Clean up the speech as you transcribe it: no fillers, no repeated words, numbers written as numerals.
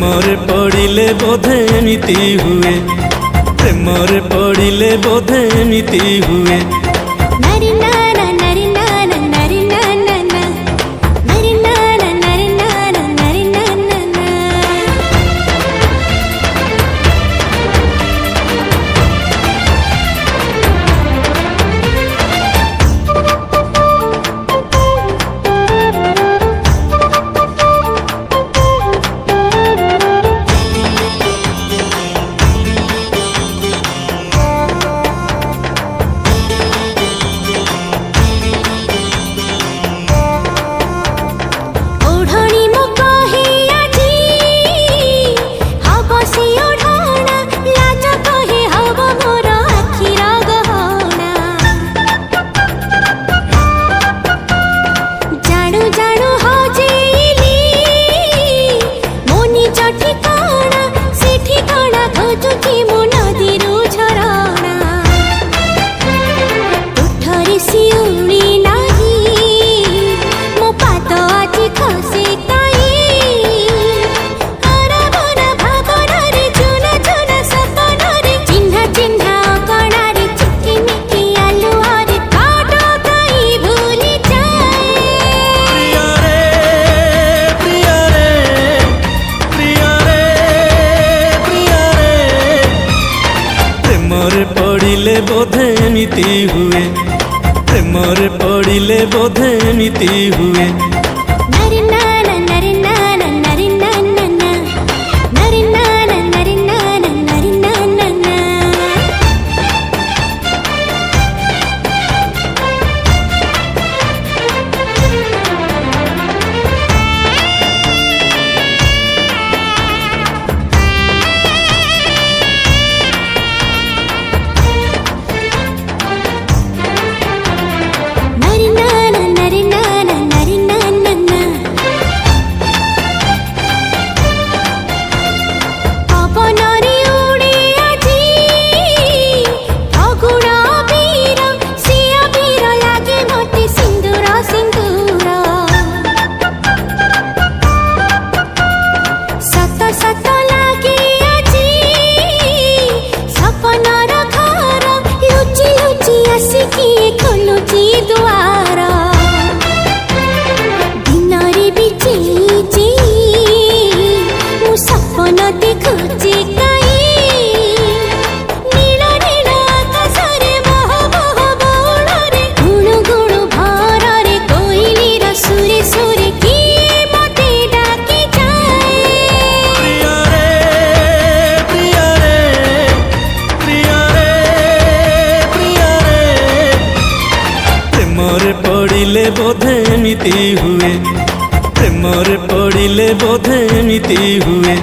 प्रेमरे पड़िले बोधे एमिति हुए, प्रेमरे पड़िले बोधे एमिति हुए। नारी नाना नारी नाना नारी नाना नारी नाना नारी नाना नारी नाना। प्रेमरे पड़िले बोधे एमिति हुए, प्रेमरे पड़िले बोधे एमिति हुए। नारी नाना नारी नाना नारी नाना नारी नाना नारी नाना नारी नाना। प्रेमरे पड़िले बोधे एमिति हुए, प्रेमरे पड़िले बोधे एमिति हुए।